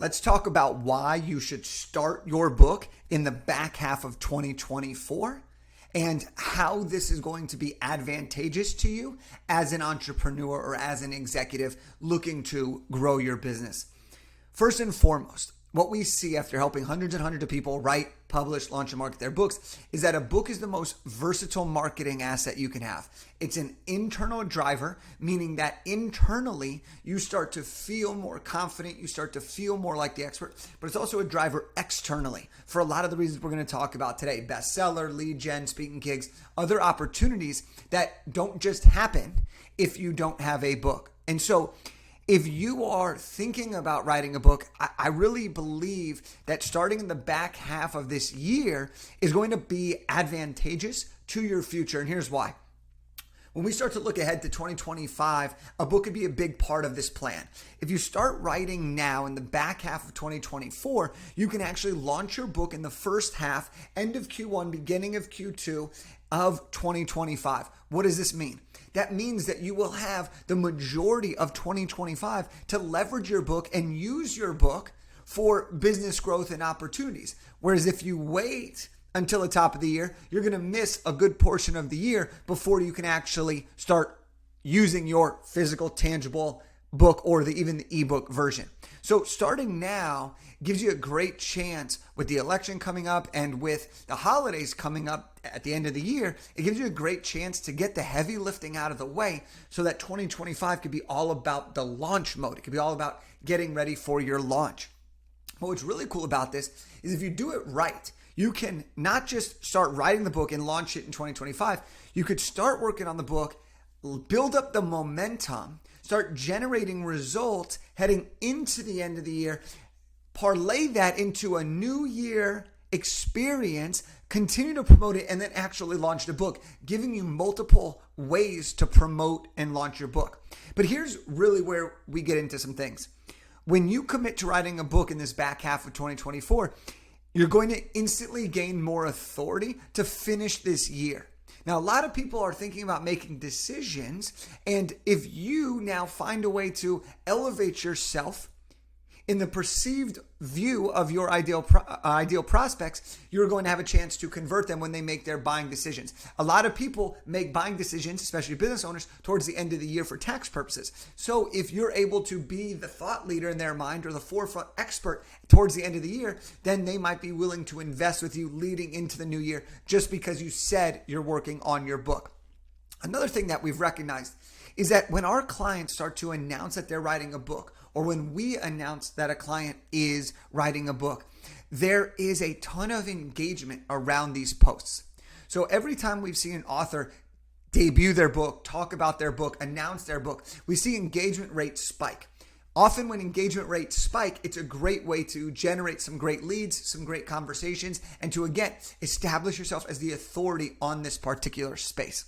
Let's talk about why you should start your book in the back half of 2024 and how this is going to be advantageous to you as an entrepreneur or as an executive looking to grow your business. First and foremost, what we see after helping hundreds and hundreds of people write, publish, launch, and market their books is that a book is the most versatile marketing asset you can have. It's an internal driver, meaning that internally you start to feel more confident, you start to feel more like the expert, but it's also a driver externally for a lot of the reasons we're going to talk about today. Bestseller, lead gen, speaking gigs, other opportunities that don't just happen if you don't have a book. And so if you are thinking about writing a book, I really believe that starting in the back half of this year is going to be advantageous to your future. And here's why. When we start to look ahead to 2025, a book could be a big part of this plan. If you start writing now in the back half of 2024, you can actually launch your book in the first half, end of Q1, beginning of Q2 of 2025. What does this mean? That means that you will have the majority of 2025 to leverage your book and use your book for business growth and opportunities. Whereas if you wait until the top of the year, you're going to miss a good portion of the year before you can actually start using your physical, tangible book or even the ebook version. So starting now gives you a great chance with the election coming up and with the holidays coming up at the end of the year. It gives you a great chance to get the heavy lifting out of the way so that 2025 could be all about the launch mode. It could be all about getting ready for your launch. But what's really cool about this is if you do it right, you can not just start writing the book and launch it in 2025. You could start working on the book, build up the momentum, start generating results heading into the end of the year, parlay that into a new year experience, continue to promote it, and then actually launch the book, giving you multiple ways to promote and launch your book. But here's really where we get into some things. When you commit to writing a book in this back half of 2024, you're going to instantly gain more authority to finish this year. Now, a lot of people are thinking about making decisions, and if you now find a way to elevate yourself in the perceived view of your ideal prospects, you're going to have a chance to convert them when they make their buying decisions. A lot of people make buying decisions, especially business owners, towards the end of the year for tax purposes. So if you're able to be the thought leader in their mind or the forefront expert towards the end of the year, then they might be willing to invest with you leading into the new year just because you said you're working on your book. Another thing that we've recognized is that when our clients start to announce that they're writing a book, or when we announce that a client is writing a book, there is a ton of engagement around these posts. So every time we've seen an author debut their book, talk about their book, announce their book, we see engagement rates spike. Often when engagement rates spike, it's a great way to generate some great leads, some great conversations, and to, again, establish yourself as the authority on this particular space.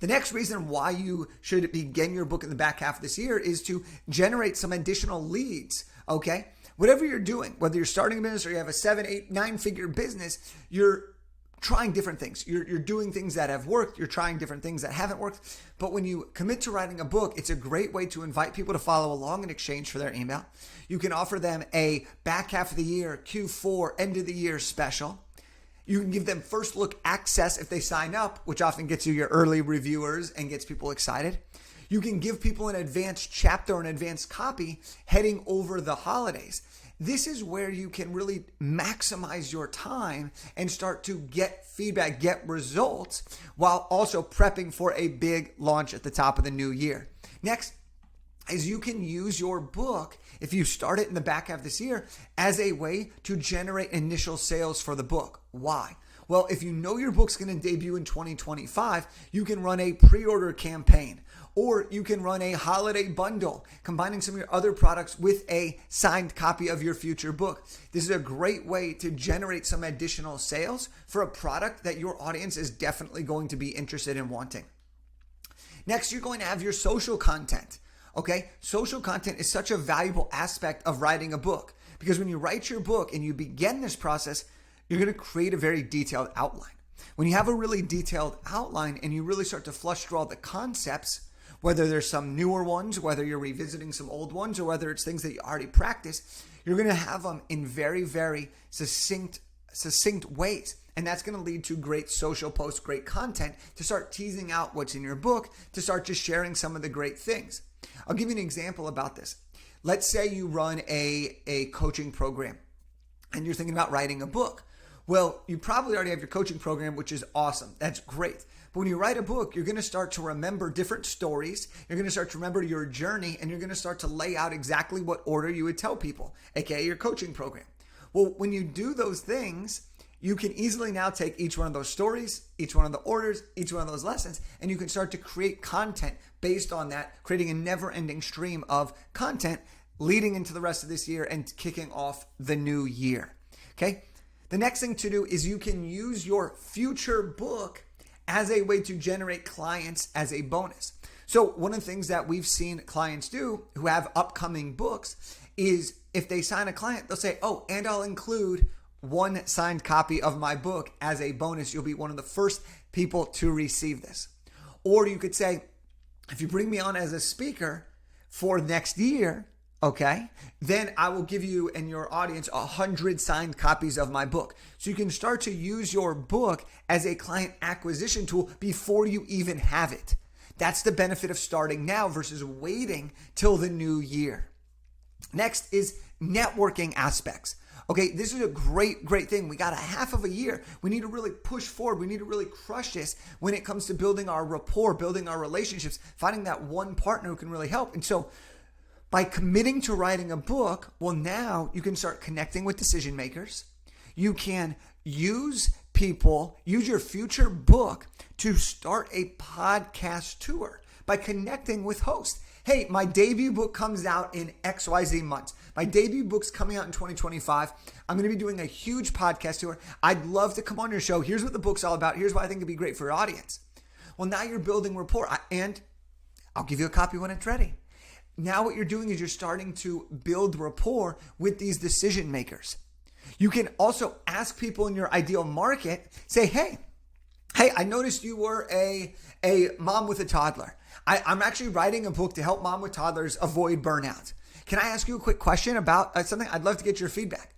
The next reason why you should begin your book in the back half of this year is to generate some additional leads, okay? Whatever you're doing, whether you're starting a business or you have a 7, 8, 9-figure business, you're trying different things. You're doing things that have worked. You're trying different things that haven't worked. But when you commit to writing a book, it's a great way to invite people to follow along in exchange for their email. You can offer them a back half of the year, Q4, end of the year special. You can give them first look access if they sign up, which often gets you your early reviewers and gets people excited. You can give people an advanced chapter or an advanced copy heading over the holidays. This is where you can really maximize your time and start to get feedback, get results, while also prepping for a big launch at the top of the new year. Next is you can use your book, if you start it in the back half of this year, as a way to generate initial sales for the book. Why? Well, if you know your book's going to debut in 2025, you can run a pre-order campaign, or you can run a holiday bundle, combining some of your other products with a signed copy of your future book. This is a great way to generate some additional sales for a product that your audience is definitely going to be interested in wanting. Next, you're going to have your social content. Okay, social content is such a valuable aspect of writing a book because when you write your book and you begin this process, you're going to create a very detailed outline. When you have a really detailed outline and you really start to flush through all the concepts, whether there's some newer ones, whether you're revisiting some old ones, or whether it's things that you already practice, you're going to have them in very, very succinct ways. And that's going to lead to great social posts, great content to start teasing out what's in your book, to start just sharing some of the great things. I'll give you an example about this. Let's say you run a coaching program and you're thinking about writing a book. Well, you probably already have your coaching program, which is awesome. That's great. But when you write a book, you're going to start to remember different stories. You're going to start to remember your journey, and you're going to start to lay out exactly what order you would tell people, aka your coaching program. Well, when you do those things, you can easily now take each one of those stories, each one of the orders, each one of those lessons, and you can start to create content based on that, creating a never-ending stream of content leading into the rest of this year and kicking off the new year. Okay? The next thing to do is you can use your future book as a way to generate clients as a bonus. So one of the things that we've seen clients do who have upcoming books is if they sign a client, they'll say, oh, and I'll include one signed copy of my book as a bonus. You'll be one of the first people to receive this. Or you could say, if you bring me on as a speaker for next year, okay, then I will give you and your audience 100 signed copies of my book. So you can start to use your book as a client acquisition tool before you even have it. That's the benefit of starting now versus waiting till the new year. Next is networking aspects. Okay, this is a great thing. We got a half of a year. We need to really push forward. We need to really crush this when it comes to building our rapport, building our relationships, finding that one partner who can really help. And so by committing to writing a book, well, now you can start connecting with decision makers. You can use your future book to start a podcast tour by connecting with hosts. Hey, my debut book comes out in XYZ months. My debut book's coming out in 2025. I'm going to be doing a huge podcast tour. I'd love to come on your show. Here's what the book's all about. Here's why I think it'd be great for your audience. Well, now you're building rapport, and I'll give you a copy when it's ready. Now what you're doing is you're starting to build rapport with these decision makers. You can also ask people in your ideal market, say, hey, I noticed you were a mom with a toddler. I'm actually writing a book to help mom with toddlers avoid burnout. Can I ask you a quick question about something? I'd love to get your feedback.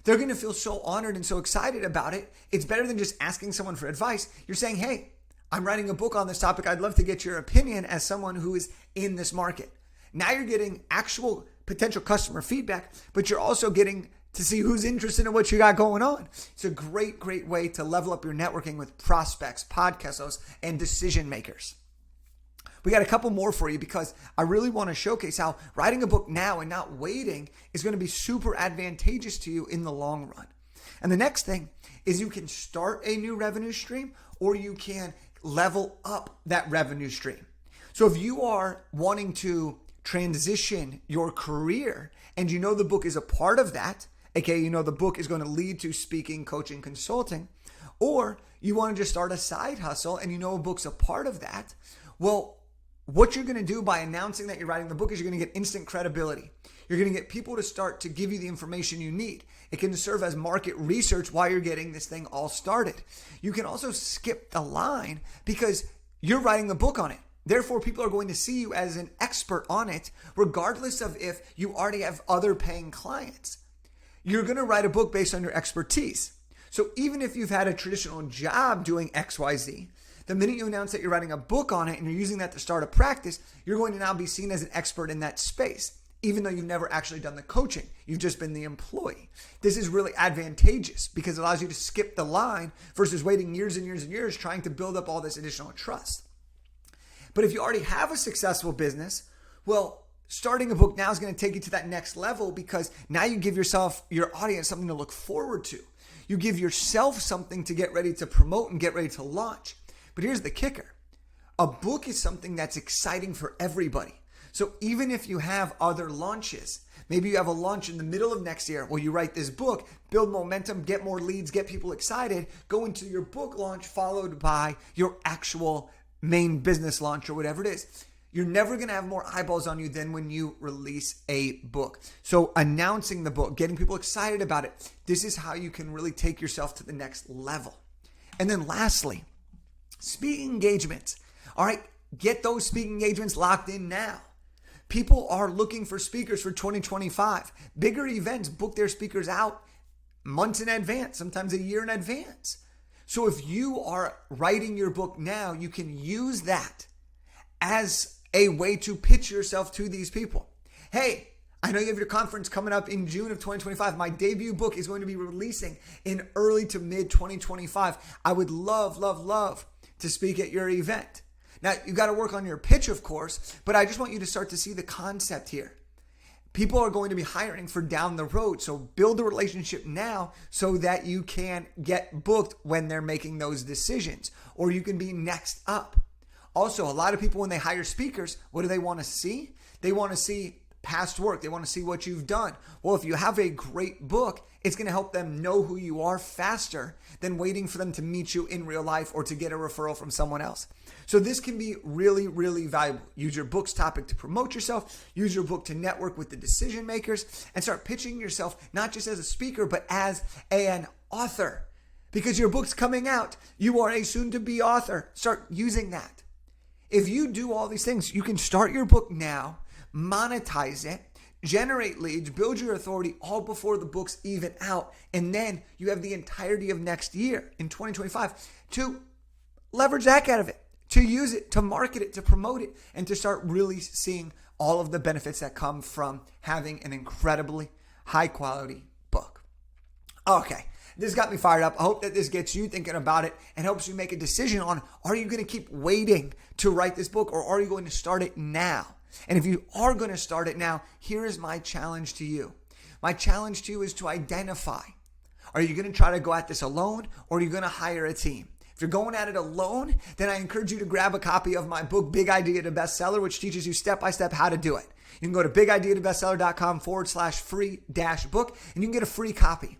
They're going to feel so honored and so excited about it. It's better than just asking someone for advice. You're saying, hey, I'm writing a book on this topic. I'd love to get your opinion as someone who is in this market. Now you're getting actual potential customer feedback, but you're also getting to see who's interested in what you got going on. It's a great way to level up your networking with prospects, podcast hosts, and decision makers. We got a couple more for you because I really want to showcase how writing a book now and not waiting is going to be super advantageous to you in the long run. And the next thing is you can start a new revenue stream or you can level up that revenue stream. So if you are wanting to transition your career and you know the book is a part of that, aka you know the book is going to lead to speaking, coaching, consulting, or you want to just start a side hustle and you know a book's a part of that, well, what you're going to do by announcing that you're writing the book is you're going to get instant credibility. You're going to get people to start to give you the information you need. It can serve as market research while you're getting this thing all started. You can also skip the line because you're writing a book on it. Therefore, people are going to see you as an expert on it, regardless of if you already have other paying clients. You're going to write a book based on your expertise. So even if you've had a traditional job doing XYZ, the minute you announce that you're writing a book on it and you're using that to start a practice, you're going to now be seen as an expert in that space, even though you've never actually done the coaching. You've just been the employee. This is really advantageous because it allows you to skip the line versus waiting years and years and years trying to build up all this additional trust. But if you already have a successful business, well, starting a book now is going to take you to that next level because now you give your audience something to look forward to. You give yourself something to get ready to promote and get ready to launch. But here's the kicker. A book is something that's exciting for everybody. So even if you have other launches, maybe you have a launch in the middle of next year, well, you write this book, build momentum, get more leads, get people excited, go into your book launch followed by your actual main business launch or whatever it is. You're never going to have more eyeballs on you than when you release a book. So announcing the book, getting people excited about it, this is how you can really take yourself to the next level. And then lastly, speaking engagements. All right, Get those speaking engagements locked in now. People are looking for speakers for 2025. Bigger events book their speakers out months in advance, sometimes a year in advance. So if you are writing your book now, you can use that as a way to pitch yourself to these people. Hey, I know you have your conference coming up in June of 2025. My debut book is going to be releasing in early to mid 2025. I would love to speak at your event. Now, you got to work on your pitch, of course, but I just want you to start to see the concept here. People are going to be hiring for down the road. So build a relationship now so that you can get booked when they're making those decisions, or you can be next up. Also, a lot of people, when they hire speakers, what do they want to see? They want to see past work. They want to see what you've done. Well, if you have a great book, it's going to help them know who you are faster than waiting for them to meet you in real life or to get a referral from someone else. So this can be really, really valuable. Use your book's topic to promote yourself. Use your book to network with the decision makers and start pitching yourself not just as a speaker, but as an author. Because your book's coming out. You are a soon-to-be author. Start using that. If you do all these things, you can start your book now, monetize it, generate leads, build your authority all before the book's even out. And then you have the entirety of next year in 2025 to leverage that out of it, to use it, to market it, to promote it, and to start really seeing all of the benefits that come from having an incredibly high quality book. Okay. This got me fired up. I hope that this gets you thinking about it and helps you make a decision on, are you going to keep waiting to write this book, or are you going to start it now? And if you are going to start it now, here is my challenge to you. My challenge to you is to identify, are you going to try to go at this alone, or are you going to hire a team? If you're going at it alone, then I encourage you to grab a copy of my book, Big Idea to Bestseller, which teaches you step-by-step how to do it. You can go to bigideatobestseller.com/free-book, and you can get a free copy.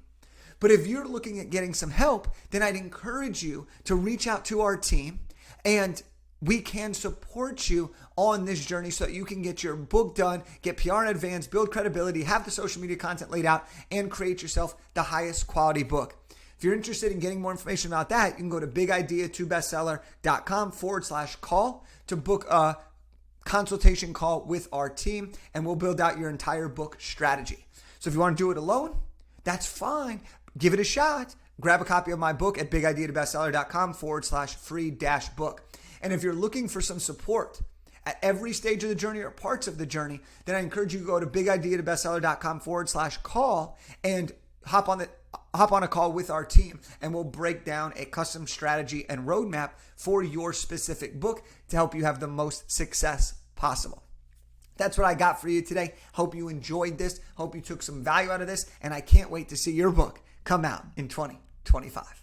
But if you're looking at getting some help, then I'd encourage you to reach out to our team, and we can support you on this journey so that you can get your book done, get PR in advance, build credibility, have the social media content laid out, and create yourself the highest quality book. If you're interested in getting more information about that, you can go to bigideatobestseller.com/call to book a consultation call with our team, and we'll build out your entire book strategy. So if you want to do it alone, that's fine. Give it a shot. Grab a copy of my book at bigideatobestseller.com/free-book. And if you're looking for some support at every stage of the journey or parts of the journey, then I encourage you to go to bigideatobestseller.com/call and hop on a call with our team, and we'll break down a custom strategy and roadmap for your specific book to help you have the most success possible. That's what I got for you today. Hope you enjoyed this. Hope you took some value out of this. And I can't wait to see your book come out in 2025.